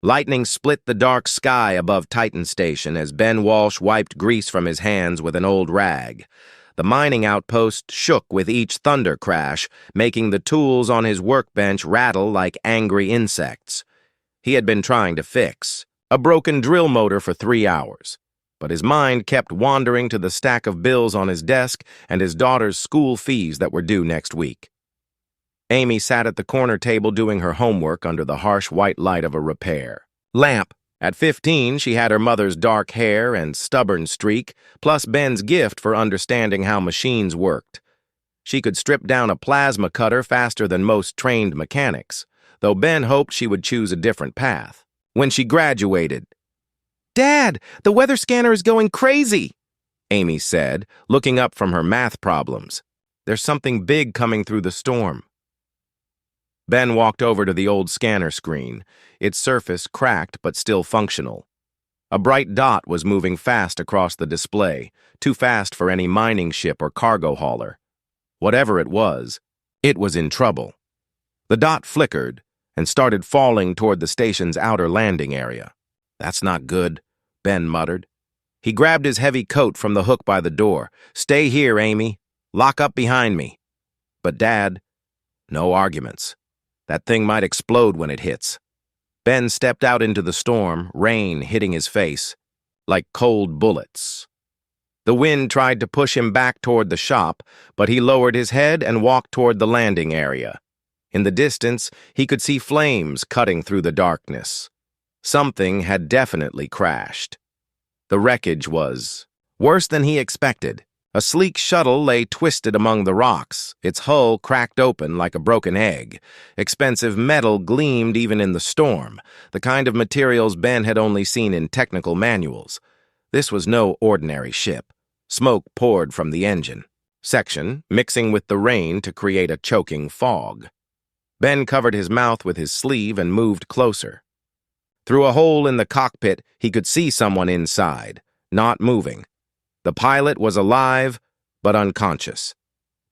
Lightning split the dark sky above Titan Station as Ben Walsh wiped grease from his hands with an old rag. The mining outpost shook with each thunder crash, making the tools on his workbench rattle like angry insects. He had been trying to fix a broken drill motor for 3 hours, but his mind kept wandering to the stack of bills on his desk and his daughter's school fees that were due next week. Amy sat at the corner table doing her homework under the harsh white light of a repair lamp. At 15, she had her mother's dark hair and stubborn streak, plus Ben's gift for understanding how machines worked. She could strip down a plasma cutter faster than most trained mechanics, though Ben hoped she would choose a different path. When she graduated, "Dad, the weather scanner is going crazy," Amy said, looking up from her math problems. "There's something big coming through the storm." Ben walked over to the old scanner screen, its surface cracked but still functional. A bright dot was moving fast across the display, too fast for any mining ship or cargo hauler. Whatever it was in trouble. The dot flickered and started falling toward the station's outer landing area. "That's not good," Ben muttered. He grabbed his heavy coat from the hook by the door. "Stay here, Amy. Lock up behind me." "But Dad..." "No arguments. That thing might explode when it hits." Ben stepped out into the storm, rain hitting his face like cold bullets. The wind tried to push him back toward the shop, but he lowered his head and walked toward the landing area. In the distance, he could see flames cutting through the darkness. Something had definitely crashed. The wreckage was worse than he expected. A sleek shuttle lay twisted among the rocks, its hull cracked open like a broken egg. Expensive metal gleamed even in the storm, the kind of materials Ben had only seen in technical manuals. This was no ordinary ship. Smoke poured from the engine section, mixing with the rain to create a choking fog. Ben covered his mouth with his sleeve and moved closer. Through a hole in the cockpit, he could see someone inside, not moving. The pilot was alive, but unconscious.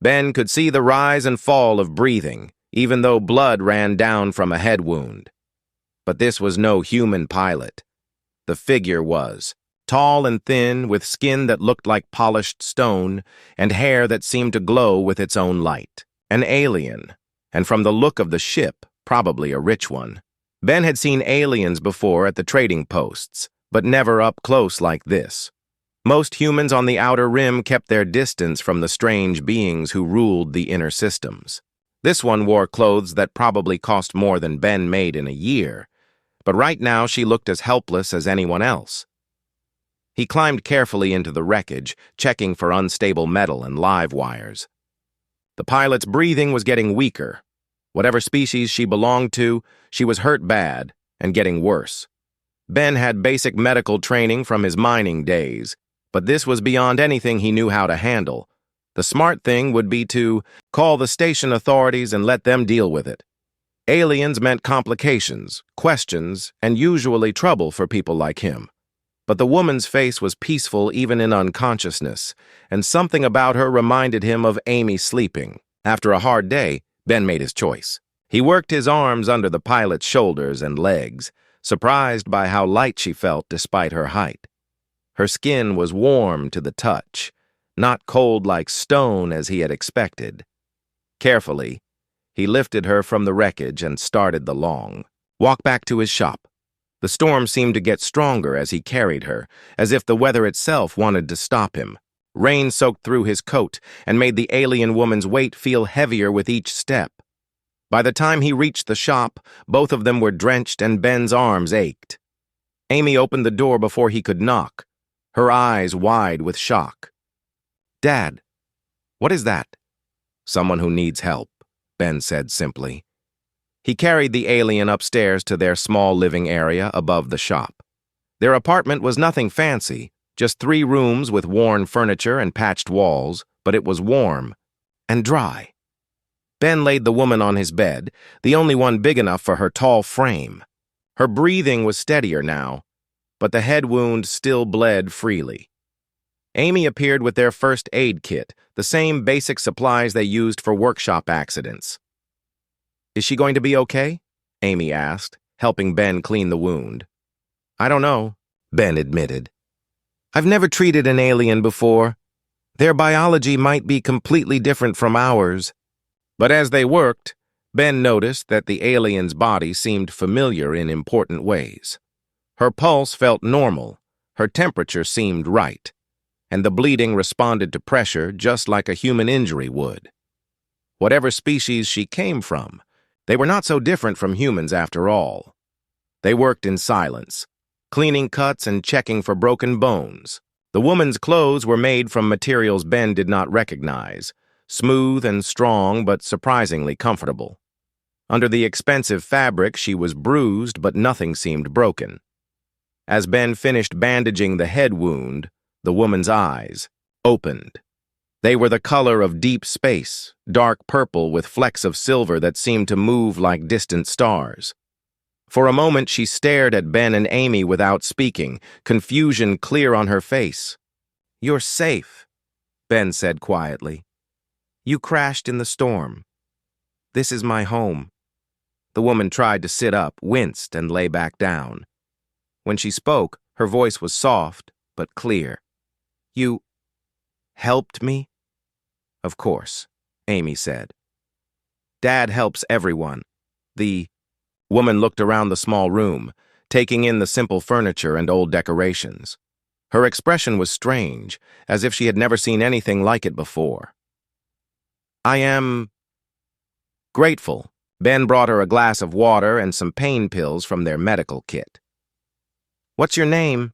Ben could see the rise and fall of breathing, even though blood ran down from a head wound. But this was no human pilot. The figure was tall and thin, with skin that looked like polished stone, and hair that seemed to glow with its own light. An alien, and from the look of the ship, probably a rich one. Ben had seen aliens before at the trading posts, but never up close like this. Most humans on the outer rim kept their distance from the strange beings who ruled the inner systems. This one wore clothes that probably cost more than Ben made in a year, but right now she looked as helpless as anyone else. He climbed carefully into the wreckage, checking for unstable metal and live wires. The pilot's breathing was getting weaker. Whatever species she belonged to, she was hurt bad and getting worse. Ben had basic medical training from his mining days, but this was beyond anything he knew how to handle. The smart thing would be to call the station authorities and let them deal with it. Aliens meant complications, questions, and usually trouble for people like him. But the woman's face was peaceful even in unconsciousness, and something about her reminded him of Amy sleeping. After a hard day, Ben made his choice. He worked his arms under the pilot's shoulders and legs, surprised by how light she felt despite her height. Her skin was warm to the touch, not cold like stone as he had expected. Carefully, he lifted her from the wreckage and started the long walk back to his shop. The storm seemed to get stronger as he carried her, as if the weather itself wanted to stop him. Rain soaked through his coat and made the alien woman's weight feel heavier with each step. By the time he reached the shop, both of them were drenched and Ben's arms ached. Amy opened the door before he could knock, her eyes wide with shock. "Dad, what is that?" "Someone who needs help," Ben said simply. He carried the alien upstairs to their small living area above the shop. Their apartment was nothing fancy, just 3 rooms with worn furniture and patched walls, but it was warm and dry. Ben laid the woman on his bed, the only one big enough for her tall frame. Her breathing was steadier now, but the head wound still bled freely. Amy appeared with their first aid kit, the same basic supplies they used for workshop accidents. "Is she going to be okay?" Amy asked. helping Ben clean the wound. "I don't know," Ben admitted. "I've never treated an alien before. Their biology might be completely different from ours." But as they worked, Ben noticed that the alien's body seemed familiar in important ways. Her pulse felt normal, her temperature seemed right, and the bleeding responded to pressure just like a human injury would. Whatever species she came from, they were not so different from humans after all. They worked in silence, cleaning cuts and checking for broken bones. The woman's clothes were made from materials Ben did not recognize, smooth and strong but surprisingly comfortable. Under the expensive fabric, she was bruised, but nothing seemed broken. As Ben finished bandaging the head wound, the woman's eyes opened. They were the color of deep space, dark purple with flecks of silver that seemed to move like distant stars. For a moment, she stared at Ben and Amy without speaking, confusion clear on her face. "You're safe," Ben said quietly. "You crashed in the storm. This is my home." The woman tried to sit up, winced, and lay back down. When she spoke, her voice was soft but clear. "You helped me?" "Of course," Amy said. "Dad helps everyone." The woman looked around the small room, taking in the simple furniture and old decorations. Her expression was strange, as if she had never seen anything like it before. "I am grateful." Ben brought her a glass of water and some pain pills from their medical kit. "What's your name?"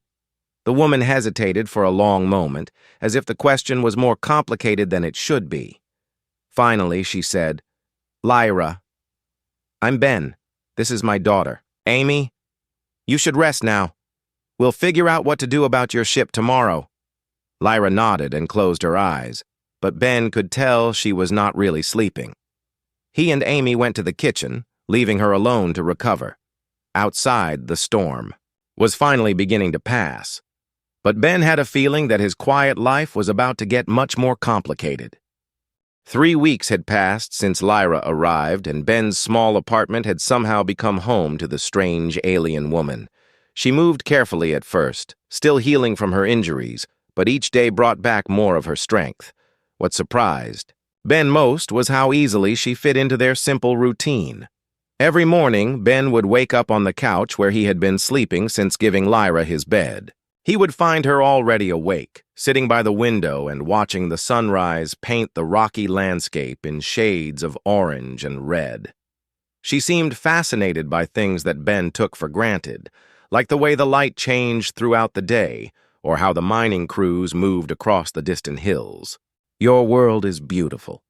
The woman hesitated for a long moment, as if the question was more complicated than it should be. Finally, she said, "Lyra." "I'm Ben. This is my daughter. Amy, you should rest now. We'll figure out what to do about your ship tomorrow." Lyra nodded and closed her eyes, but Ben could tell she was not really sleeping. He and Amy went to the kitchen, leaving her alone to recover. Outside, the storm was finally beginning to pass, but Ben had a feeling that his quiet life was about to get much more complicated. 3 weeks had passed since Lyra arrived, and Ben's small apartment had somehow become home to the strange alien woman. She moved carefully at first, still healing from her injuries, but each day brought back more of her strength. What surprised Ben most was how easily she fit into their simple routine. Every morning, Ben would wake up on the couch where he had been sleeping since giving Lyra his bed. He would find her already awake, sitting by the window and watching the sunrise paint the rocky landscape in shades of orange and red. She seemed fascinated by things that Ben took for granted, like the way the light changed throughout the day, or how the mining crews moved across the distant hills. "Your world is beautiful,"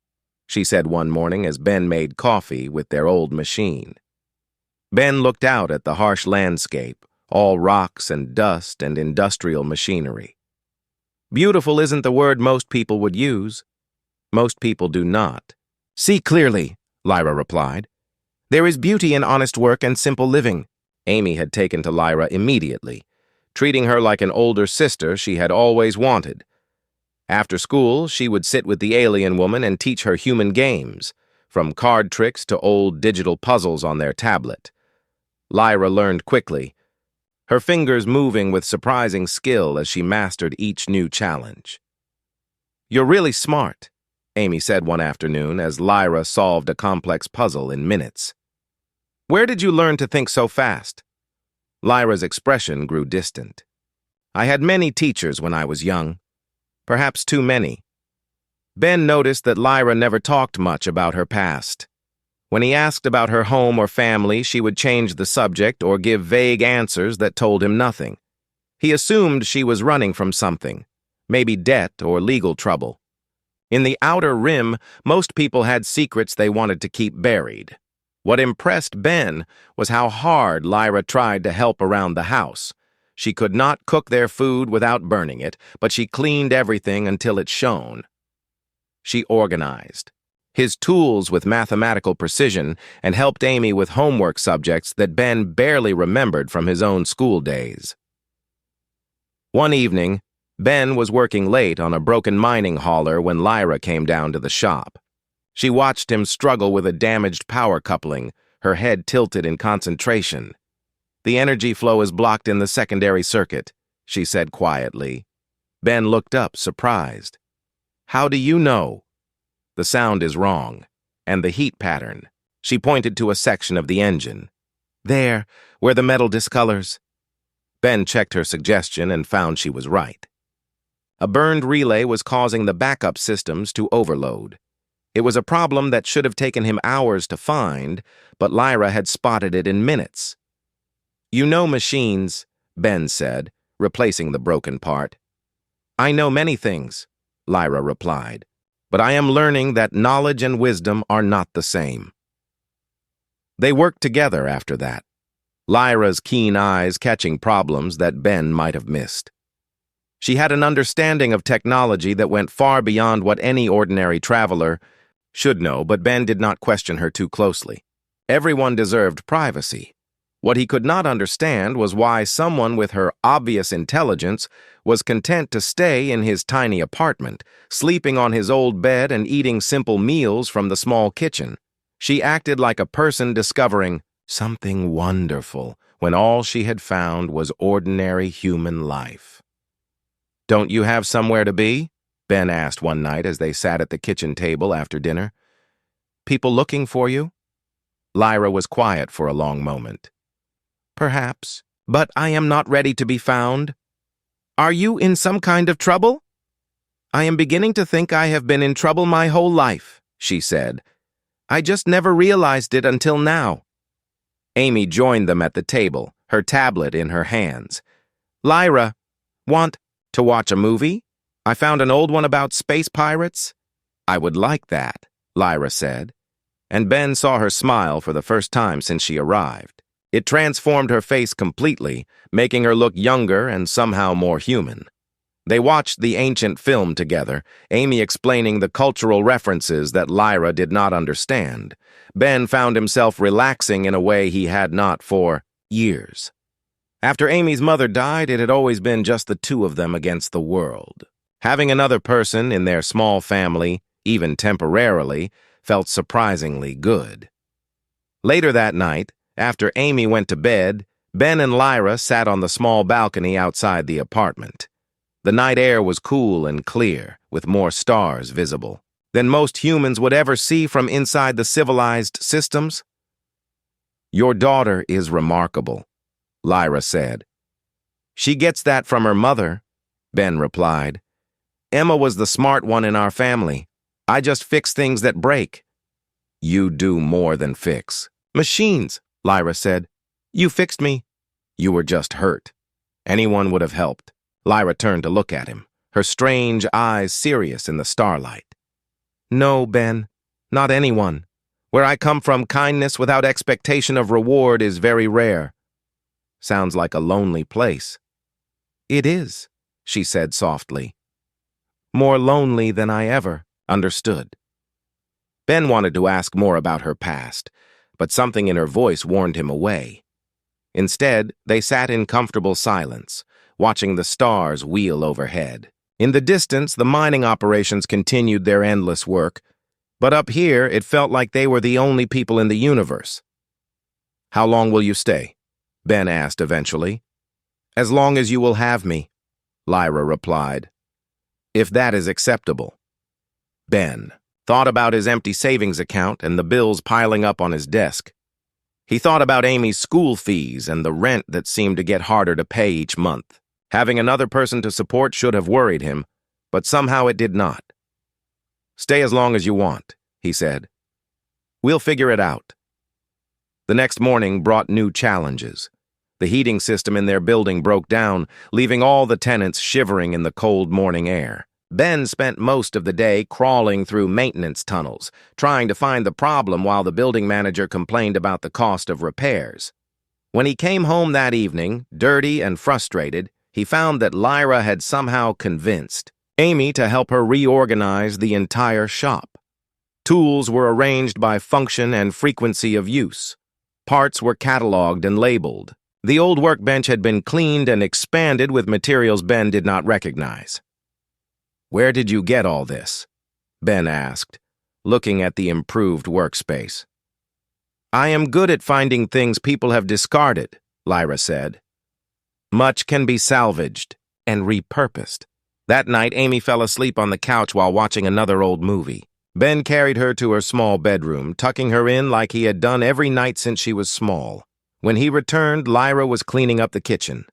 she said one morning as Ben made coffee with their old machine. Ben looked out at the harsh landscape, all rocks and dust and industrial machinery. "Beautiful isn't the word most people would use. Most people do not." "See clearly," Lyra replied. "There is beauty in honest work and simple living." Amy had taken to Lyra immediately, treating her like an older sister she had always wanted. After school, she would sit with the alien woman and teach her human games, from card tricks to old digital puzzles on their tablet. Lyra learned quickly, her fingers moving with surprising skill as she mastered each new challenge. "You're really smart," Amy said one afternoon as Lyra solved a complex puzzle in minutes. "Where did you learn to think so fast?" Lyra's expression grew distant. "I had many teachers when I was young. Perhaps too many." Ben noticed that Lyra never talked much about her past. When he asked about her home or family, she would change the subject or give vague answers that told him nothing. He assumed she was running from something, maybe debt or legal trouble. In the outer rim, most people had secrets they wanted to keep buried. What impressed Ben was how hard Lyra tried to help around the house. She could not cook their food without burning it, but she cleaned everything until it shone. She organized his tools with mathematical precision and helped Amy with homework subjects that Ben barely remembered from his own school days. One evening, Ben was working late on a broken mining hauler when Lyra came down to the shop. She watched him struggle with a damaged power coupling, her head tilted in concentration. The energy flow is blocked in the secondary circuit, she said quietly. Ben looked up, surprised. How do you know? The sound is wrong, and the heat pattern. She pointed to a section of the engine. There, where the metal discolors. Ben checked her suggestion and found she was right. A burned relay was causing the backup systems to overload. It was a problem that should have taken him hours to find, but Lyra had spotted it in minutes. You know machines, Ben said, replacing the broken part. I know many things, Lyra replied, but I am learning that knowledge and wisdom are not the same. They worked together after that, Lyra's keen eyes catching problems that Ben might have missed. She had an understanding of technology that went far beyond what any ordinary traveler should know, but Ben did not question her too closely. Everyone deserved privacy. What he could not understand was why someone with her obvious intelligence was content to stay in his tiny apartment, sleeping on his old bed and eating simple meals from the small kitchen. She acted like a person discovering something wonderful when all she had found was ordinary human life. Don't you have somewhere to be? Ben asked one night as they sat at the kitchen table after dinner. People looking for you? Lyra was quiet for a long moment. Perhaps, but I am not ready to be found. Are you in some kind of trouble? I am beginning to think I have been in trouble my whole life, she said. I just never realized it until now. Amy joined them at the table, her tablet in her hands. Lyra, want to watch a movie? I found an old one about space pirates. I would like that, Lyra said, and Ben saw her smile for the first time since she arrived. It transformed her face completely, making her look younger and somehow more human. They watched the ancient film together, Amy explaining the cultural references that Lyra did not understand. Ben found himself relaxing in a way he had not for years. After Amy's mother died, it had always been just the two of them against the world. Having another person in their small family, even temporarily, felt surprisingly good. Later that night, after Amy went to bed, Ben and Lyra sat on the small balcony outside the apartment. The night air was cool and clear, with more stars visible than most humans would ever see from inside the civilized systems. Your daughter is remarkable, Lyra said. She gets that from her mother, Ben replied. Emma was the smart one in our family. I just fix things that break. You do more than fix. Machines, Lyra said. You fixed me. You were just hurt. Anyone would have helped. Lyra turned to look at him, her strange eyes serious in the starlight. No, Ben, not anyone. Where I come from, kindness without expectation of reward is very rare. Sounds like a lonely place. It is, she said softly. More lonely than I ever understood. Ben wanted to ask more about her past, but something in her voice warned him away. Instead, they sat in comfortable silence, watching the stars wheel overhead. In the distance, the mining operations continued their endless work, but up here, it felt like they were the only people in the universe. How long will you stay? Ben asked eventually. As long as you will have me, Lyra replied. If that is acceptable. Ben thought about his empty savings account and the bills piling up on his desk. He thought about Amy's school fees and the rent that seemed to get harder to pay each month. Having another person to support should have worried him, but somehow it did not. Stay as long as you want, he said. We'll figure it out. The next morning brought new challenges. The heating system in their building broke down, leaving all the tenants shivering in the cold morning air. Ben spent most of the day crawling through maintenance tunnels, trying to find the problem while the building manager complained about the cost of repairs. When he came home that evening, dirty and frustrated, he found that Lyra had somehow convinced Amy to help her reorganize the entire shop. Tools were arranged by function and frequency of use. Parts were cataloged and labeled. The old workbench had been cleaned and expanded with materials Ben did not recognize. Where did you get all this? Ben asked, looking at the improved workspace. I am good at finding things people have discarded, Lyra said. Much can be salvaged and repurposed. That night, Amy fell asleep on the couch while watching another old movie. Ben carried her to her small bedroom, tucking her in like he had done every night since she was small. When he returned, Lyra was cleaning up the kitchen.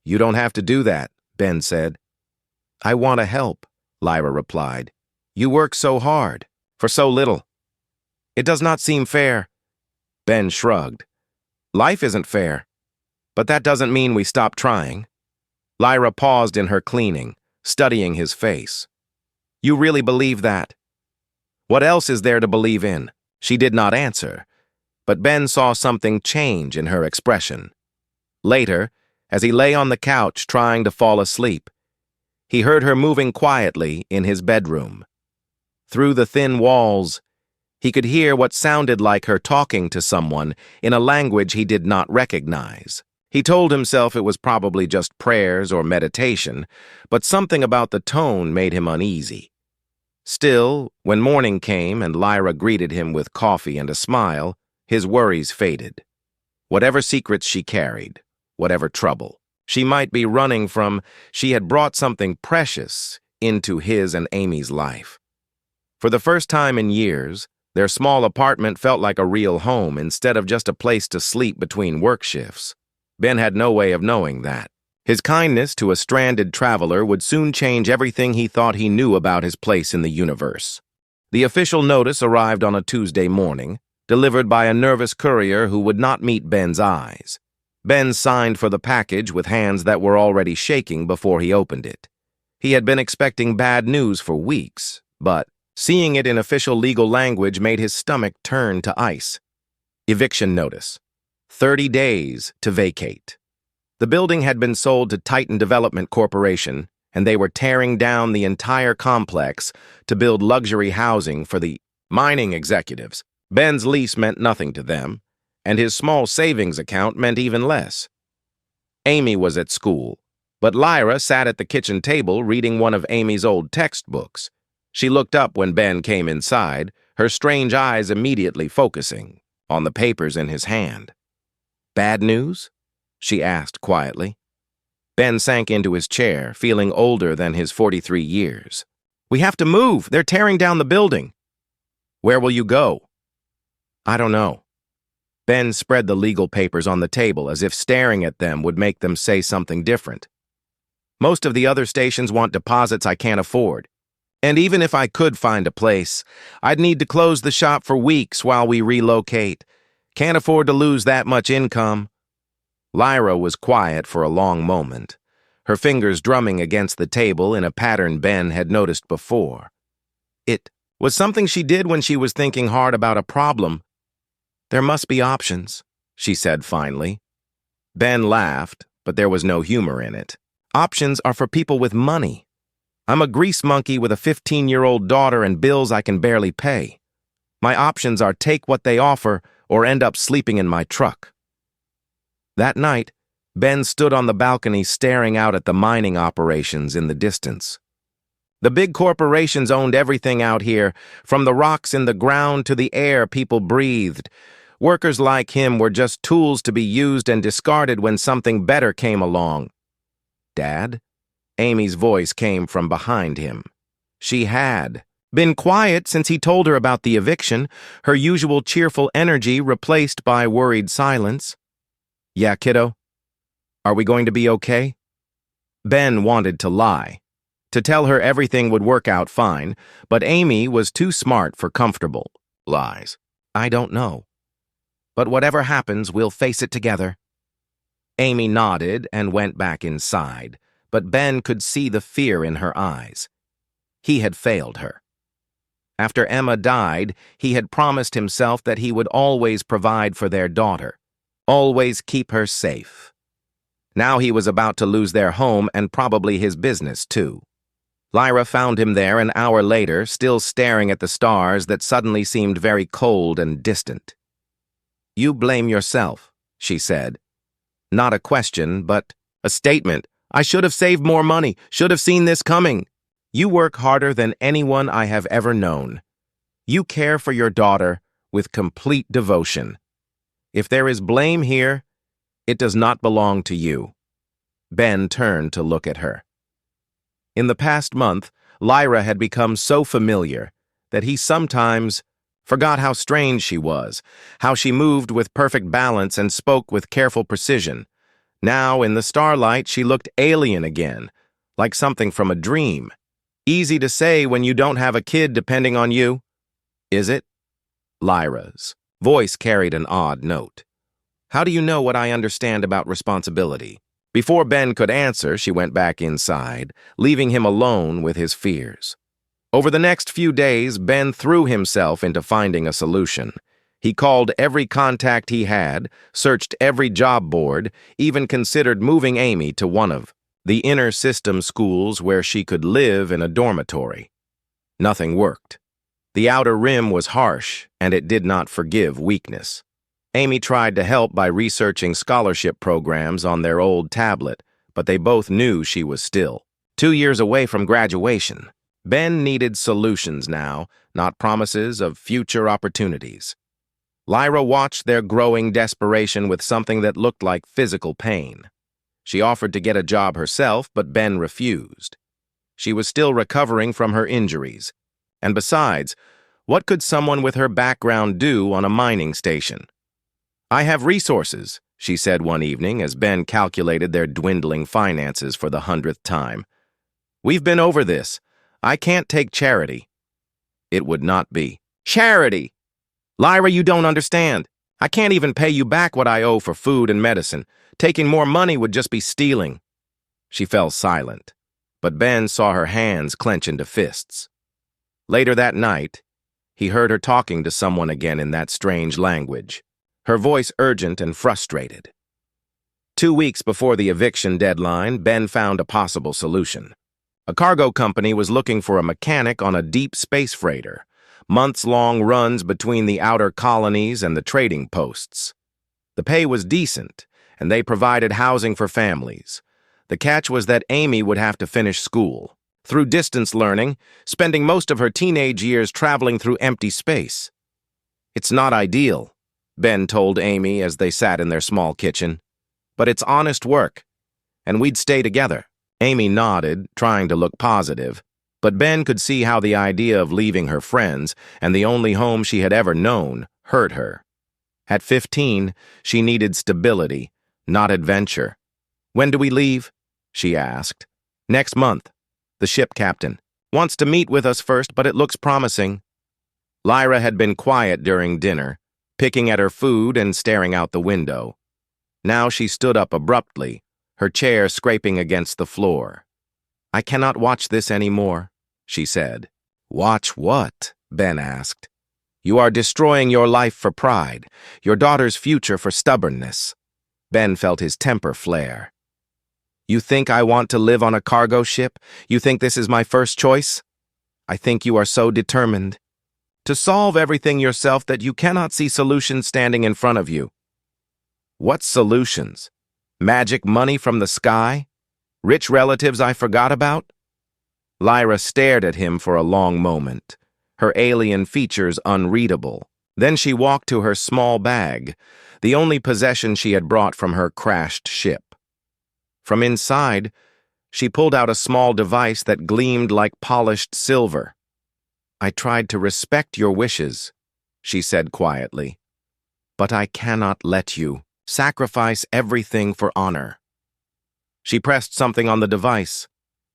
You don't have to do that, Ben said. I want to help, Lyra replied. You work so hard, for so little. It does not seem fair. Ben shrugged. Life isn't fair. But that doesn't mean we stop trying. Lyra paused in her cleaning, studying his face. You really believe that? What else is there to believe in? She did not answer, but Ben saw something change in her expression. Later, as he lay on the couch trying to fall asleep, he heard her moving quietly in his bedroom. Through the thin walls, he could hear what sounded like her talking to someone in a language he did not recognize. He told himself it was probably just prayers or meditation, but something about the tone made him uneasy. Still, when morning came and Lyra greeted him with coffee and a smile, his worries faded. Whatever secrets she carried, whatever trouble she might be running from, she had brought something precious into his and Amy's life. For the first time in years, their small apartment felt like a real home instead of just a place to sleep between work shifts. Ben had no way of knowing that. His kindness to a stranded traveler would soon change everything he thought he knew about his place in the universe. The official notice arrived on a Tuesday morning, delivered by a nervous courier who would not meet Ben's eyes. Ben signed for the package with hands that were already shaking before he opened it. He had been expecting bad news for weeks, but seeing it in official legal language made his stomach turn to ice. Eviction notice. 30 days to vacate. The building had been sold to Titan Development Corporation, and they were tearing down the entire complex to build luxury housing for the mining executives. Ben's lease meant nothing to them, and his small savings account meant even less. Amy was at school, but Lyra sat at the kitchen table reading one of Amy's old textbooks. She looked up when Ben came inside, her strange eyes immediately focusing on the papers in his hand. Bad news? She asked quietly. Ben sank into his chair, feeling older than his 43 years. We have to move. They're tearing down the building. Where will you go? I don't know. Ben spread the legal papers on the table as if staring at them would make them say something different. Most of the other stations want deposits I can't afford. And even if I could find a place, I'd need to close the shop for weeks while we relocate. Can't afford to lose that much income. Lyra was quiet for a long moment, her fingers drumming against the table in a pattern Ben had noticed before. It was something she did when she was thinking hard about a problem. There must be options, she said finally. Ben laughed, but there was no humor in it. Options are for people with money. I'm a grease monkey with a 15-year-old daughter and bills I can barely pay. My options are take what they offer or end up sleeping in my truck. That night, Ben stood on the balcony staring out at the mining operations in the distance. The big corporations owned everything out here, from the rocks in the ground to the air people breathed. Workers like him were just tools to be used and discarded when something better came along. Dad? Amy's voice came from behind him. She had been quiet since he told her about the eviction, her usual cheerful energy replaced by worried silence. Yeah, kiddo? Are we going to be okay? Ben wanted to lie, to tell her everything would work out fine, but Amy was too smart for comfortable lies. I don't know. But whatever happens, we'll face it together. Amy nodded and went back inside, but Ben could see the fear in her eyes. He had failed her. After Emma died, he had promised himself that he would always provide for their daughter, always keep her safe. Now he was about to lose their home and probably his business, too. Lyra found him there an hour later, still staring at the stars that suddenly seemed very cold and distant. You blame yourself, she said. Not a question, but a statement. I should have saved more money, should have seen this coming. You work harder than anyone I have ever known. You care for your daughter with complete devotion. If there is blame here, It does not belong to you. Ben turned to look at her. In the past month, Lyra had become so familiar that he sometimes forgot how strange she was, how she moved with perfect balance and spoke with careful precision. Now, in the starlight, she looked alien again, like something from a dream. Easy to say when you don't have a kid depending on you. Is it? Lyra's voice carried an odd note. How do you know what I understand about responsibility? Before Ben could answer, she went back inside, leaving him alone with his fears. Over the next few days, Ben threw himself into finding a solution. He called every contact he had, searched every job board, even considered moving Amy to one of the inner system schools where she could live in a dormitory. Nothing worked. The outer rim was harsh, and it did not forgive weakness. Amy tried to help by researching scholarship programs on their old tablet, but they both knew she was still 2 years away from graduation. Ben needed solutions now, not promises of future opportunities. Lyra watched their growing desperation with something that looked like physical pain. She offered to get a job herself, but Ben refused. She was still recovering from her injuries. And besides, what could someone with her background do on a mining station? I have resources, she said one evening as Ben calculated their dwindling finances for the 100th time. We've been over this. I can't take charity. It would not be. Charity! Lyra, you don't understand. I can't even pay you back what I owe for food and medicine. Taking more money would just be stealing. She fell silent, but Ben saw her hands clench into fists. Later that night, he heard her talking to someone again in that strange language, her voice urgent and frustrated. 2 weeks before the eviction deadline, Ben found a possible solution. A cargo company was looking for a mechanic on a deep space freighter, months-long runs between the outer colonies and the trading posts. The pay was decent, and they provided housing for families. The catch was that Amy would have to finish school, through distance learning, spending most of her teenage years traveling through empty space. It's not ideal, Ben told Amy as they sat in their small kitchen, but it's honest work, and we'd stay together. Amy nodded, trying to look positive, but Ben could see how the idea of leaving her friends and the only home she had ever known hurt her. At 15, she needed stability, not adventure. When do we leave? She asked. Next month. The ship captain wants to meet with us first, but it looks promising. Lyra had been quiet during dinner, picking at her food and staring out the window. Now she stood up abruptly, her chair scraping against the floor. I cannot watch this anymore, she said. Watch what? Ben asked. You are destroying your life for pride, your daughter's future for stubbornness. Ben felt his temper flare. You think I want to live on a cargo ship? You think this is my first choice? I think you are so determined to solve everything yourself that you cannot see solutions standing in front of you. What solutions? Magic money from the sky? Rich relatives I forgot about? Lyra stared at him for a long moment, her alien features unreadable. Then she walked to her small bag, the only possession she had brought from her crashed ship. From inside, she pulled out a small device that gleamed like polished silver. I tried to respect your wishes, she said quietly, but I cannot let you sacrifice everything for honor. She pressed something on the device,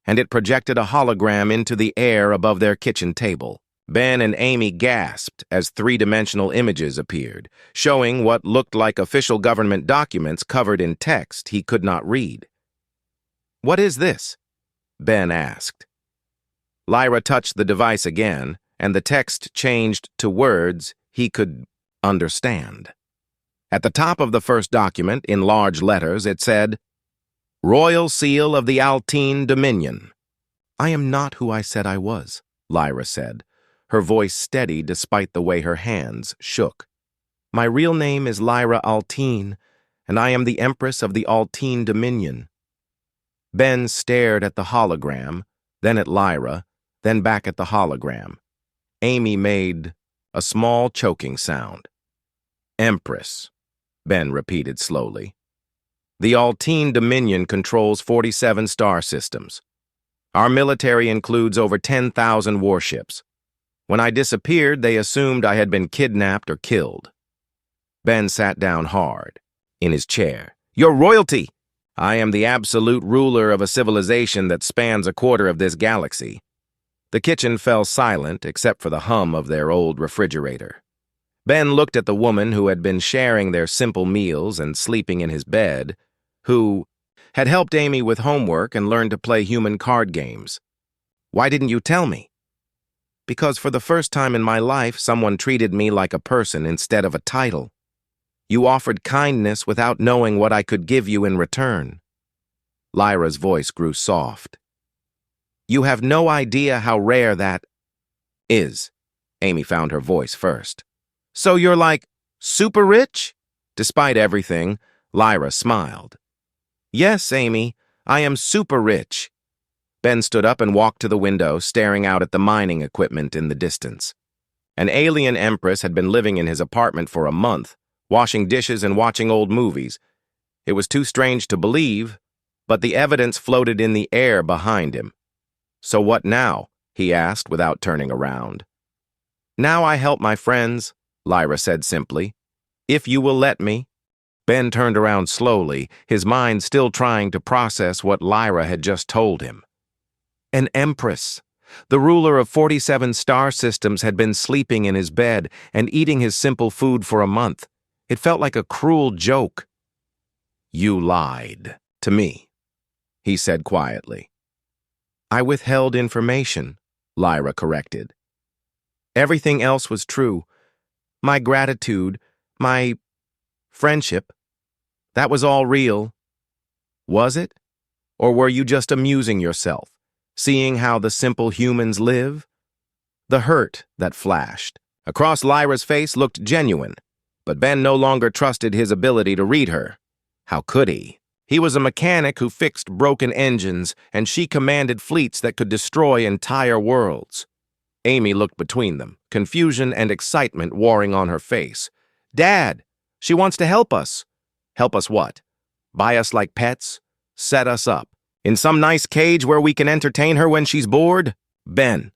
and it projected a hologram into the air above their kitchen table. Ben and Amy gasped as three-dimensional images appeared, showing what looked like official government documents covered in text he could not read. What is this? Ben asked. Lyra touched the device again, and the text changed to words he could understand. At the top of the first document, in large letters, it said, Royal Seal of the Altine Dominion. I am not who I said I was, Lyra said, her voice steady despite the way her hands shook. My real name is Lyra Altine, and I am the Empress of the Altine Dominion. Ben stared at the hologram, then at Lyra, then back at the hologram. Amy made a small choking sound. Empress, Ben repeated slowly. The Altine Dominion controls 47 star systems. Our military includes over 10,000 warships. When I disappeared, they assumed I had been kidnapped or killed. Ben sat down hard, in his chair. Your royalty! I am the absolute ruler of a civilization that spans a quarter of this galaxy. The kitchen fell silent except for the hum of their old refrigerator. Ben looked at the woman who had been sharing their simple meals and sleeping in his bed, who had helped Amy with homework and learned to play human card games. Why didn't you tell me? Because for the first time in my life, someone treated me like a person instead of a title. You offered kindness without knowing what I could give you in return. Lyra's voice grew soft. You have no idea how rare that is. Amy found her voice first. So you're like, super rich? Despite everything, Lyra smiled. Yes, Amy, I am super rich. Ben stood up and walked to the window, staring out at the mining equipment in the distance. An alien Empress had been living in his apartment for a month, washing dishes and watching old movies. It was too strange to believe, but the evidence floated in the air behind him. So what now? He asked without turning around. Now I help my friends, Lyra said simply. If you will let me. Ben turned around slowly, his mind still trying to process what Lyra had just told him. An Empress. The ruler of 47 star systems had been sleeping in his bed and eating his simple food for a month. It felt like a cruel joke. You lied to me, he said quietly. I withheld information, Lyra corrected. Everything else was true. My gratitude, my friendship, that was all real. Was it? Or were you just amusing yourself, seeing how the simple humans live? The hurt that flashed across Lyra's face looked genuine, but Ben no longer trusted his ability to read her. How could he? He was a mechanic who fixed broken engines, and she commanded fleets that could destroy entire worlds. Amy looked between them, confusion and excitement warring on her face. Dad, she wants to help us. Help us what? Buy us like pets? Set us up. In some nice cage where we can entertain her when she's bored? Ben.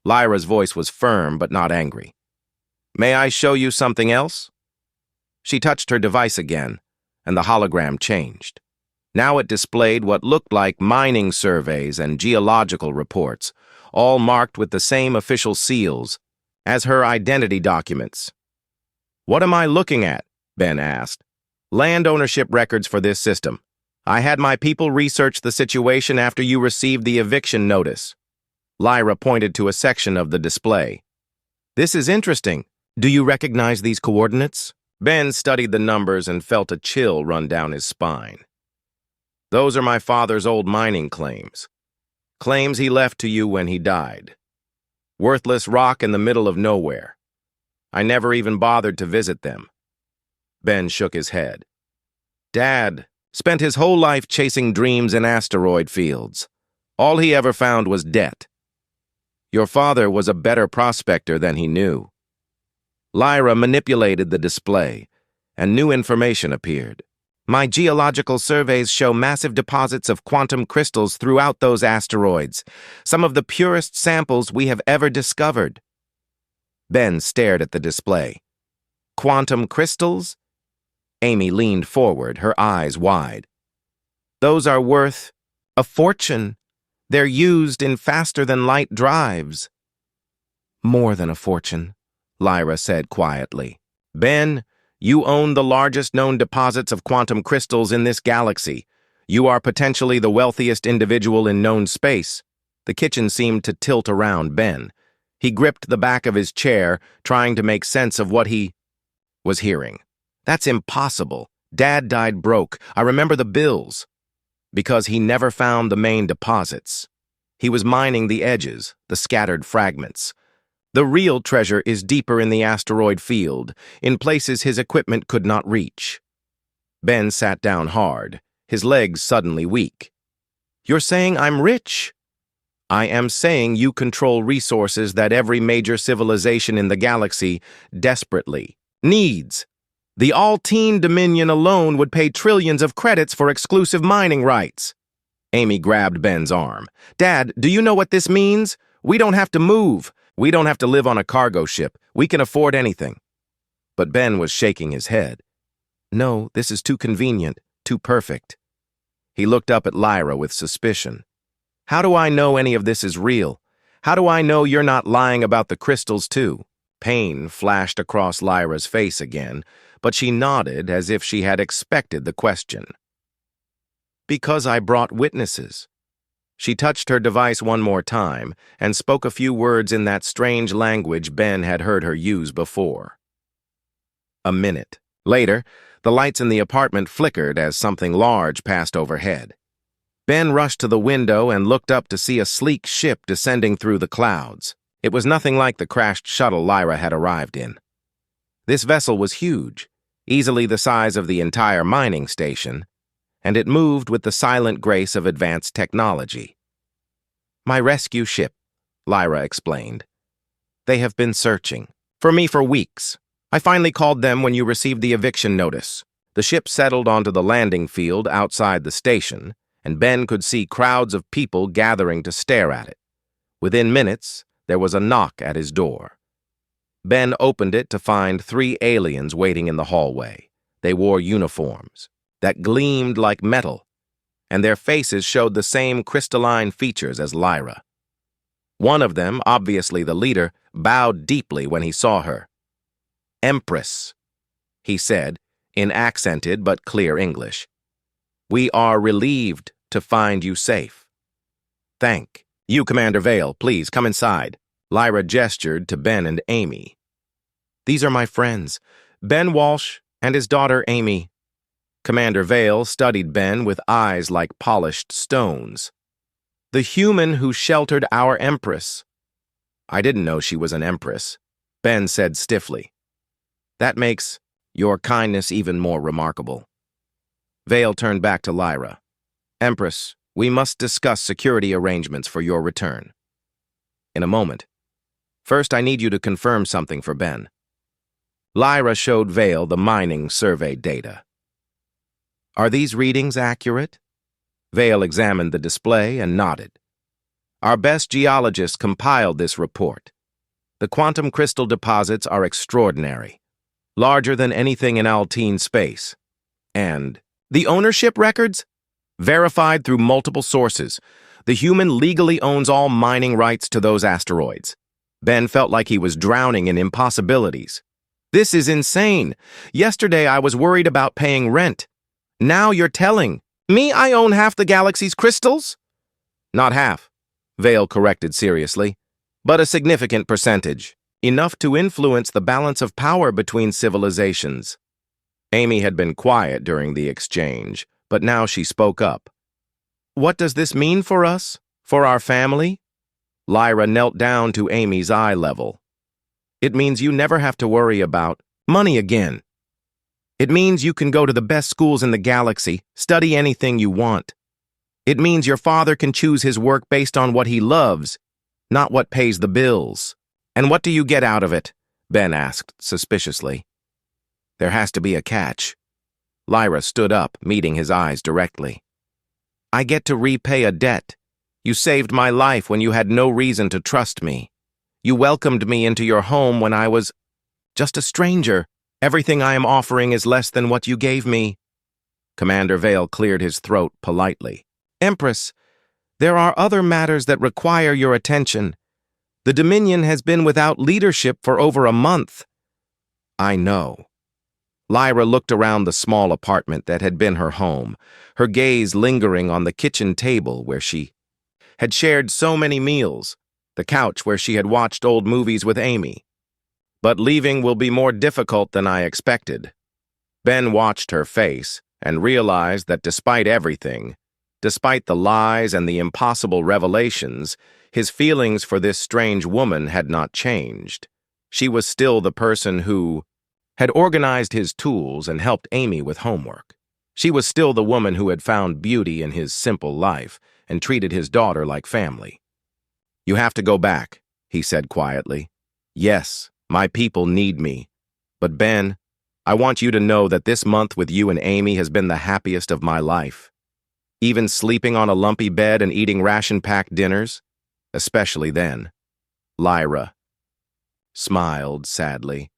Lyra's voice was firm but not angry. May I show you something else? She touched her device again, and the hologram changed. Now it displayed what looked like mining surveys and geological reports, all marked with the same official seals as her identity documents. What am I looking at? Ben asked. Land ownership records for this system. I had my people research the situation after you received the eviction notice. Lyra pointed to a section of the display. This is interesting. Do you recognize these coordinates? Ben studied the numbers and felt a chill run down his spine. Those are my father's old mining claims. Claims he left to you when he died. Worthless rock in the middle of nowhere. I never even bothered to visit them. Ben shook his head. Dad spent his whole life chasing dreams in asteroid fields. All he ever found was debt. Your father was a better prospector than he knew. Lyra manipulated the display, and new information appeared. My geological surveys show massive deposits of quantum crystals throughout those asteroids, some of the purest samples we have ever discovered. Ben stared at the display. Quantum crystals? Amy leaned forward, her eyes wide. Those are worth a fortune. They're used in faster-than-light drives. More than a fortune, Lyra said quietly. Ben, you own the largest known deposits of quantum crystals in this galaxy. You are potentially the wealthiest individual in known space. The kitchen seemed to tilt around Ben. He gripped the back of his chair, trying to make sense of what he was hearing. That's impossible. Dad died broke. I remember the bills. Because he never found the main deposits. He was mining the edges, the scattered fragments. The real treasure is deeper in the asteroid field, in places his equipment could not reach. Ben sat down hard, his legs suddenly weak. You're saying I'm rich? I am saying you control resources that every major civilization in the galaxy desperately needs. The All-Teen Dominion alone would pay trillions of credits for exclusive mining rights. Amy grabbed Ben's arm. Dad, do you know what this means? We don't have to move. We don't have to live on a cargo ship. We can afford anything. But Ben was shaking his head. No, this is too convenient, too perfect. He looked up at Lyra with suspicion. How do I know any of this is real? How do I know you're not lying about the crystals too? Pain flashed across Lyra's face again, but she nodded as if she had expected the question. Because I brought witnesses. She touched her device one more time and spoke a few words in that strange language Ben had heard her use before. A minute. Later, the lights in the apartment flickered as something large passed overhead. Ben rushed to the window and looked up to see a sleek ship descending through the clouds. It was nothing like the crashed shuttle Lyra had arrived in. This vessel was huge, easily the size of the entire mining station, and it moved with the silent grace of advanced technology. My rescue ship, Lyra explained. They have been searching for me for weeks. I finally called them when you received the eviction notice. The ship settled onto the landing field outside the station, and Ben could see crowds of people gathering to stare at it. Within minutes, there was a knock at his door. Ben opened it to find 3 aliens waiting in the hallway. They wore uniforms that gleamed like metal, and their faces showed the same crystalline features as Lyra. One of them, obviously the leader, bowed deeply when he saw her. Empress, he said, in accented but clear English. We are relieved to find you safe. Thank you, Commander Vale. Please come inside. Lyra gestured to Ben and Amy. These are my friends, Ben Walsh and his daughter Amy. Commander Vale studied Ben with eyes like polished stones. The human who sheltered our Empress. I didn't know she was an Empress, Ben said stiffly. That makes your kindness even more remarkable. Vale turned back to Lyra. Empress, we must discuss security arrangements for your return. In a moment. First, I need you to confirm something for Ben. Lyra showed Vale the mining survey data. Are these readings accurate? Vale examined the display and nodded. Our best geologists compiled this report. The quantum crystal deposits are extraordinary, larger than anything in Alteen space. And the ownership records? Verified through multiple sources. The human legally owns all mining rights to those asteroids. Ben felt like he was drowning in impossibilities. This is insane. Yesterday I was worried about paying rent. Now you're telling me I own half the galaxy's crystals? Not half, Vale corrected seriously, but a significant percentage, enough to influence the balance of power between civilizations. Amy had been quiet during the exchange, but now she spoke up. What does this mean for us? For our family? Lyra knelt down to Amy's eye level. It means you never have to worry about money again. It means you can go to the best schools in the galaxy, study anything you want. It means your father can choose his work based on what he loves, not what pays the bills. And what do you get out of it? Ben asked suspiciously. There has to be a catch. Lyra stood up, meeting his eyes directly. I get to repay a debt. You saved my life when you had no reason to trust me. You welcomed me into your home when I was just a stranger. Everything I am offering is less than what you gave me. Commander Vale cleared his throat politely. Empress, there are other matters that require your attention. The Dominion has been without leadership for over a month. I know. Lyra looked around the small apartment that had been her home, her gaze lingering on the kitchen table where she had shared so many meals, the couch where she had watched old movies with Amy. But leaving will be more difficult than I expected. Ben watched her face and realized that despite everything, despite the lies and the impossible revelations, his feelings for this strange woman had not changed. She was still the person who had organized his tools and helped Amy with homework. She was still the woman who had found beauty in his simple life and treated his daughter like family. You have to go back, he said quietly. Yes, my people need me. But Ben, I want you to know that this month with you and Amy has been the happiest of my life. Even sleeping on a lumpy bed and eating ration-packed dinners, especially then. Lyra smiled sadly.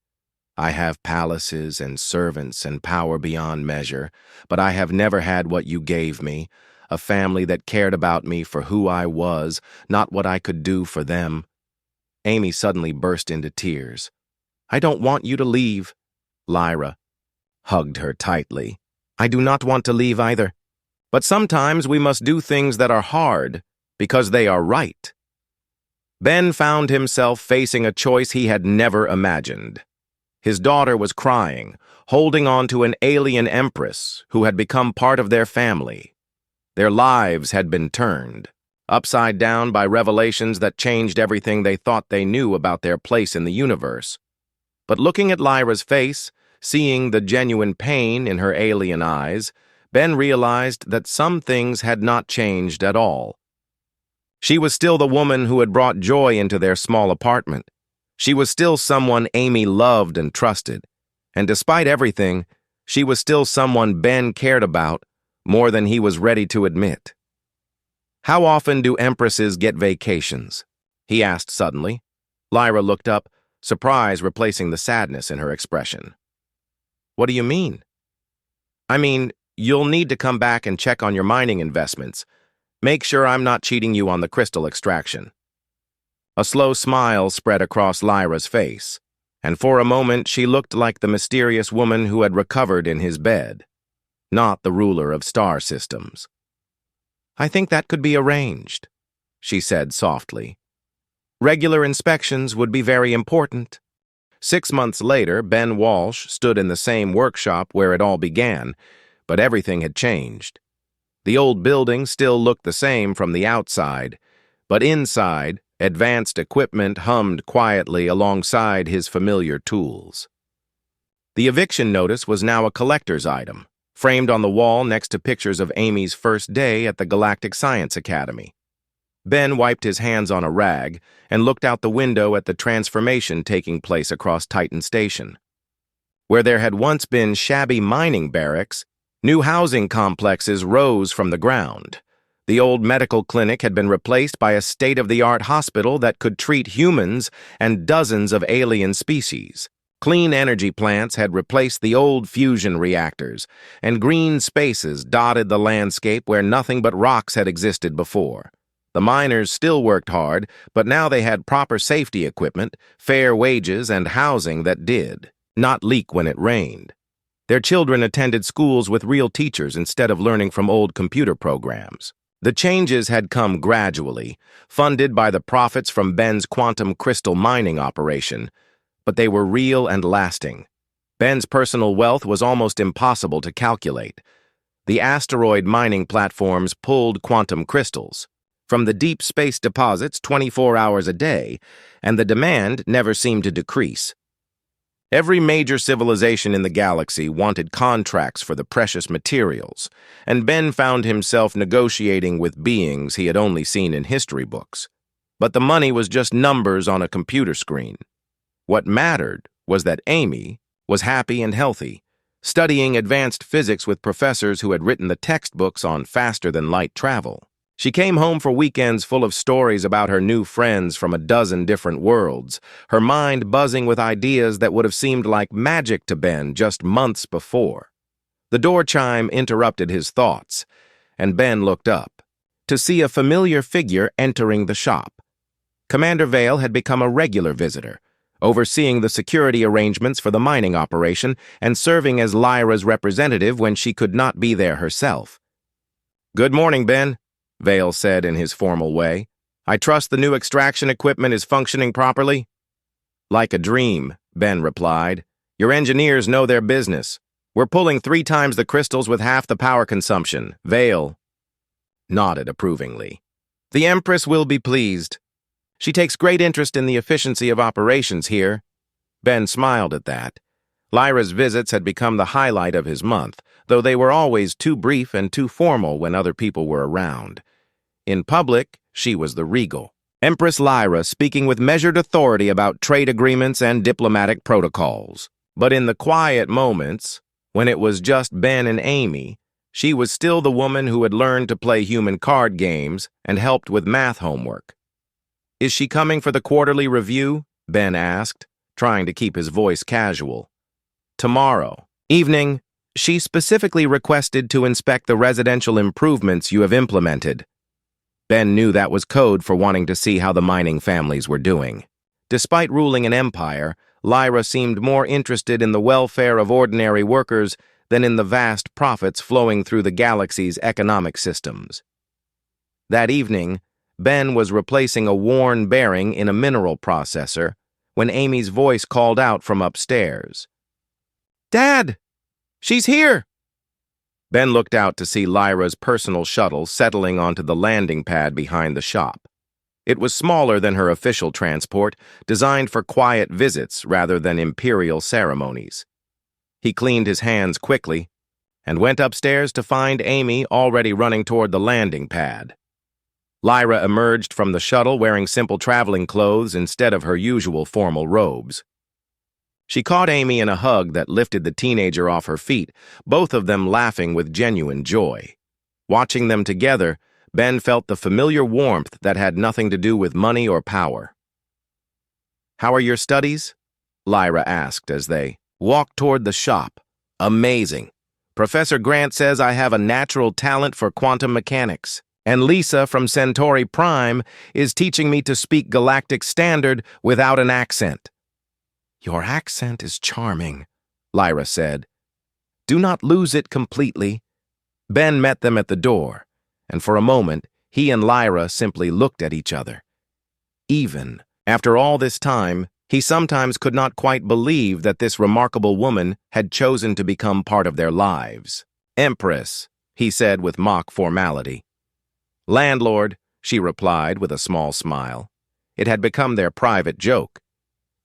I have palaces and servants and power beyond measure, but I have never had what you gave me, a family that cared about me for who I was, not what I could do for them. Amy suddenly burst into tears. I don't want you to leave. Lyra hugged her tightly. I do not want to leave either. But sometimes we must do things that are hard because they are right. Ben found himself facing a choice he had never imagined. His daughter was crying, holding on to an alien Empress who had become part of their family. Their lives had been turned, upside down by revelations that changed everything they thought they knew about their place in the universe. But looking at Lyra's face, seeing the genuine pain in her alien eyes, Ben realized that some things had not changed at all. She was still the woman who had brought joy into their small apartment. She was still someone Amy loved and trusted. And despite everything, she was still someone Ben cared about more than he was ready to admit. How often do empresses get vacations? He asked suddenly. Lyra looked up, surprise replacing the sadness in her expression. What do you mean? I mean, you'll need to come back and check on your mining investments. Make sure I'm not cheating you on the crystal extraction. A slow smile spread across Lyra's face, and for a moment she looked like the mysterious woman who had recovered in his bed, not the ruler of star systems. I think that could be arranged, she said softly. Regular inspections would be very important. 6 months later, Ben Walsh stood in the same workshop where it all began, but everything had changed. The old building still looked the same from the outside, but inside, advanced equipment hummed quietly alongside his familiar tools. The eviction notice was now a collector's item, framed on the wall next to pictures of Amy's first day at the Galactic Science Academy. Ben wiped his hands on a rag and looked out the window at the transformation taking place across Titan Station. Where there had once been shabby mining barracks, new housing complexes rose from the ground. The old medical clinic had been replaced by a state-of-the-art hospital that could treat humans and dozens of alien species. Clean energy plants had replaced the old fusion reactors, and green spaces dotted the landscape where nothing but rocks had existed before. The miners still worked hard, but now they had proper safety equipment, fair wages, and housing that did not leak when it rained. Their children attended schools with real teachers instead of learning from old computer programs. The changes had come gradually, funded by the profits from Ben's quantum crystal mining operation, but they were real and lasting. Ben's personal wealth was almost impossible to calculate. The asteroid mining platforms pulled quantum crystals from the deep space deposits 24 hours a day, and the demand never seemed to decrease. Every major civilization in the galaxy wanted contracts for the precious materials, and Ben found himself negotiating with beings he had only seen in history books. But the money was just numbers on a computer screen. What mattered was that Amy was happy and healthy, studying advanced physics with professors who had written the textbooks on faster-than-light travel. She came home for weekends full of stories about her new friends from a dozen different worlds, her mind buzzing with ideas that would have seemed like magic to Ben just months before. The door chime interrupted his thoughts, and Ben looked up to see a familiar figure entering the shop. Commander Vale had become a regular visitor, overseeing the security arrangements for the mining operation and serving as Lyra's representative when she could not be there herself. "Good morning, Ben," Vale said in his formal way. "I trust the new extraction equipment is functioning properly?" "Like a dream," Ben replied. "Your engineers know their business. We're pulling 3 times the crystals with half the power consumption." Vale nodded approvingly. "The Empress will be pleased. She takes great interest in the efficiency of operations here." Ben smiled at that. Lyra's visits had become the highlight of his month, though they were always too brief and too formal when other people were around. In public, she was the regal Empress Lyra, speaking with measured authority about trade agreements and diplomatic protocols. But in the quiet moments, when it was just Ben and Amy, she was still the woman who had learned to play human card games and helped with math homework. "Is she coming for the quarterly review?" Ben asked, trying to keep his voice casual. "Tomorrow evening, she specifically requested to inspect the residential improvements you have implemented." Ben knew that was code for wanting to see how the mining families were doing. Despite ruling an empire, Lyra seemed more interested in the welfare of ordinary workers than in the vast profits flowing through the galaxy's economic systems. That evening, Ben was replacing a worn bearing in a mineral processor when Amy's voice called out from upstairs. "Dad! She's here!" Ben looked out to see Lyra's personal shuttle settling onto the landing pad behind the shop. It was smaller than her official transport, designed for quiet visits rather than imperial ceremonies. He cleaned his hands quickly and went upstairs to find Amy already running toward the landing pad. Lyra emerged from the shuttle wearing simple traveling clothes instead of her usual formal robes. She caught Amy in a hug that lifted the teenager off her feet, both of them laughing with genuine joy. Watching them together, Ben felt the familiar warmth that had nothing to do with money or power. "How are your studies?" Lyra asked as they walked toward the shop. "Amazing. Professor Grant says I have a natural talent for quantum mechanics, and Lisa from Centauri Prime is teaching me to speak Galactic Standard without an accent." "Your accent is charming," Lyra said. "Do not lose it completely." Ben met them at the door, and for a moment, he and Lyra simply looked at each other. Even after all this time, he sometimes could not quite believe that this remarkable woman had chosen to become part of their lives. "Empress," he said with mock formality. "Landlord," she replied with a small smile. It had become their private joke.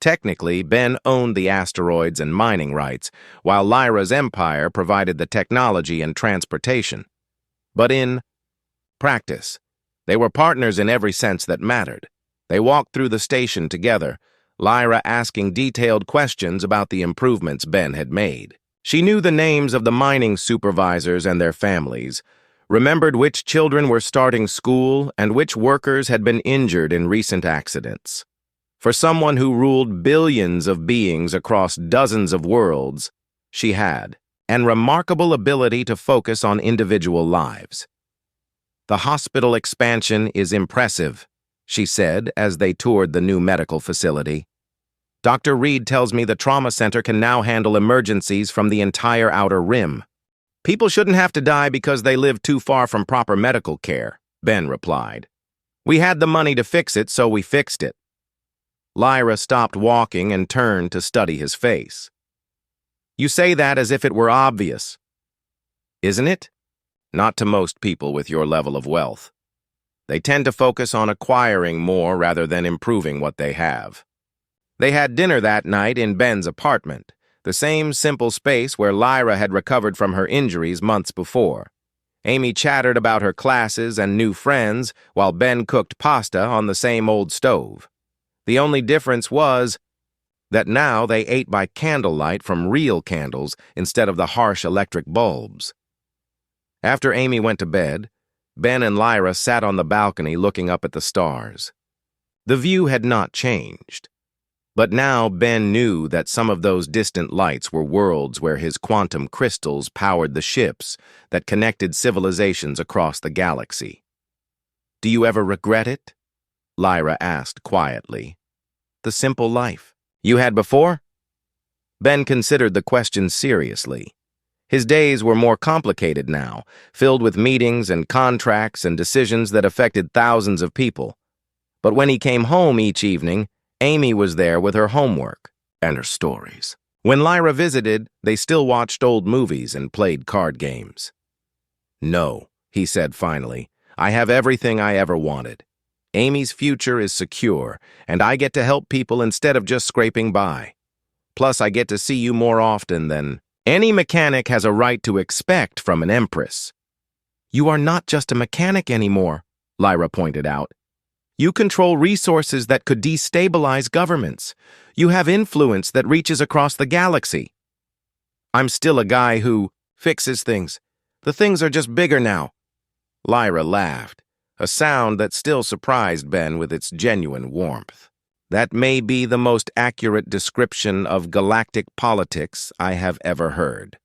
Technically, Ben owned the asteroids and mining rights, while Lyra's empire provided the technology and transportation. But in practice, they were partners in every sense that mattered. They walked through the station together, Lyra asking detailed questions about the improvements Ben had made. She knew the names of the mining supervisors and their families, remembered which children were starting school and which workers had been injured in recent accidents. For someone who ruled billions of beings across dozens of worlds, she had an remarkable ability to focus on individual lives. "The hospital expansion is impressive," she said as they toured the new medical facility. "Dr. Reed tells me the trauma center can now handle emergencies from the entire outer rim. People shouldn't have to die because they live too far from proper medical care," Ben replied. "We had the money to fix it, so we fixed it." Lyra stopped walking and turned to study his face. "You say that as if it were obvious. Isn't it? Not to most people with your level of wealth. They tend to focus on acquiring more rather than improving what they have." They had dinner that night in Ben's apartment, the same simple space where Lyra had recovered from her injuries months before. Amy chattered about her classes and new friends, while Ben cooked pasta on the same old stove. The only difference was that now they ate by candlelight from real candles instead of the harsh electric bulbs. After Amy went to bed, Ben and Lyra sat on the balcony looking up at the stars. The view had not changed, but now Ben knew that some of those distant lights were worlds where his quantum crystals powered the ships that connected civilizations across the galaxy. "Do you ever regret it?" Lyra asked quietly. "The simple life you had before?" Ben considered the question seriously. His days were more complicated now, filled with meetings and contracts and decisions that affected thousands of people. But when he came home each evening, Amy was there with her homework and her stories. When Lyra visited, they still watched old movies and played card games. "No," he said finally, "I have everything I ever wanted. Amy's future is secure, and I get to help people instead of just scraping by. Plus, I get to see you more often than any mechanic has a right to expect from an Empress." "You are not just a mechanic anymore," Lyra pointed out. You control resources that could destabilize governments. You have influence that reaches across the galaxy. I'm still a guy who fixes things. The things are just bigger now. Lyra laughed, a sound that still surprised Ben with its genuine warmth. That may be the most accurate description of galactic politics I have ever heard.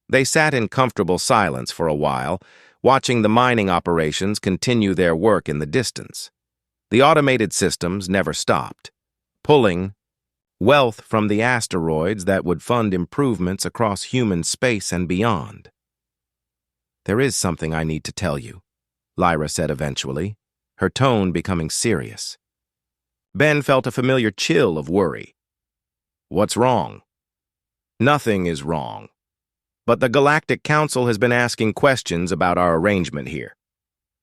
They sat in comfortable silence for a while, watching the mining operations continue their work in the distance. The automated systems never stopped, pulling wealth from the asteroids that would fund improvements across human space and beyond. "There is something I need to tell you," Lyra said eventually, her tone becoming serious. Ben felt a familiar chill of worry. "What's wrong?" "Nothing is wrong. But the Galactic Council has been asking questions about our arrangement here.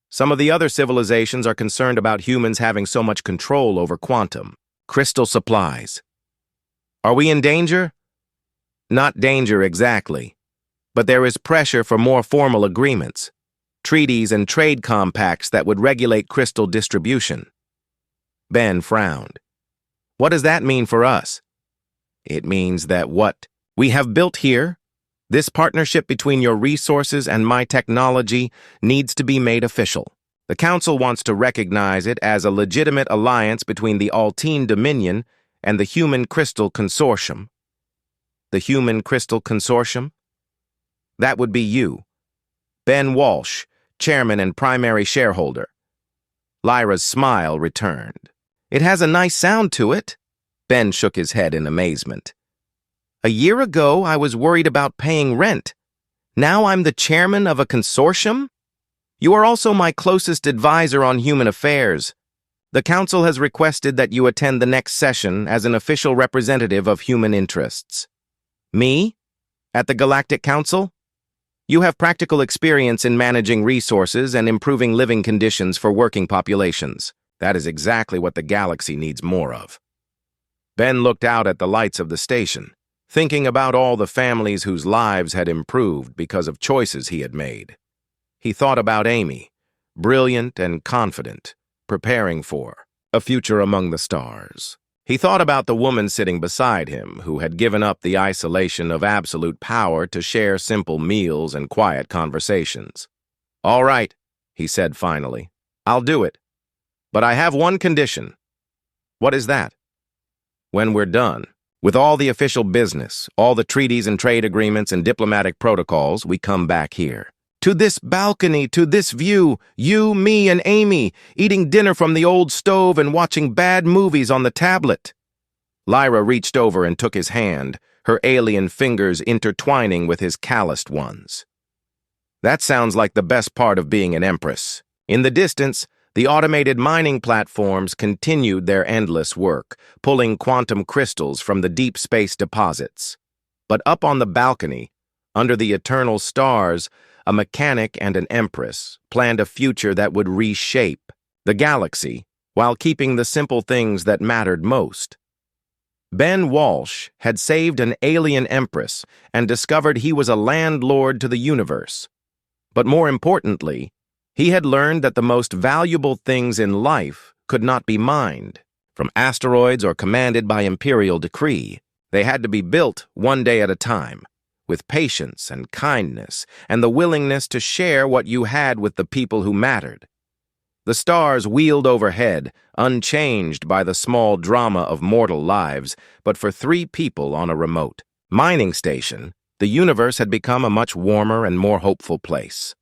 Some of the other civilizations are concerned about humans having so much control over quantum, crystal supplies. Are we in danger? Not danger exactly, but there is pressure for more formal agreements, treaties and trade compacts that would regulate crystal distribution." Ben frowned. "What does that mean for us?" "It means that what we have built here, this partnership between your resources and my technology, needs to be made official. The Council wants to recognize it as a legitimate alliance between the Altine Dominion and the Human Crystal Consortium." "The Human Crystal Consortium?" "That would be you. Ben Walsh, chairman and primary shareholder." Lyra's smile returned. "It has a nice sound to it." Ben shook his head in amazement. "A year ago, I was worried about paying rent. Now I'm the chairman of a consortium? You are also my closest advisor on human affairs. The Council has requested that you attend the next session as an official representative of human interests." "Me? At the Galactic Council?" "You have practical experience in managing resources and improving living conditions for working populations. That is exactly what the galaxy needs more of." Ben looked out at the lights of the station, thinking about all the families whose lives had improved because of choices he had made. He thought about Amy, brilliant and confident, preparing for a future among the stars. He thought about the woman sitting beside him, who had given up the isolation of absolute power to share simple meals and quiet conversations. "All right," he said finally. "I'll do it. But I have one condition." "What is that?" "When we're done with all the official business, all the treaties and trade agreements and diplomatic protocols, we come back here. To this balcony, to this view, you, me, and Amy, eating dinner from the old stove and watching bad movies on the tablet." Lyra reached over and took his hand, her alien fingers intertwining with his calloused ones. "That sounds like the best part of being an Empress." In the distance, the automated mining platforms continued their endless work, pulling quantum crystals from the deep space deposits. But up on the balcony, under the eternal stars, a mechanic and an Empress planned a future that would reshape the galaxy while keeping the simple things that mattered most. Ben Walsh had saved an alien Empress and discovered he was a landlord to the universe. But more importantly, he had learned that the most valuable things in life could not be mined from asteroids or commanded by imperial decree. They had to be built one day at a time, with patience and kindness and the willingness to share what you had with the people who mattered. The stars wheeled overhead, unchanged by the small drama of mortal lives, but for 3 people on a remote mining station, the universe had become a much warmer and more hopeful place.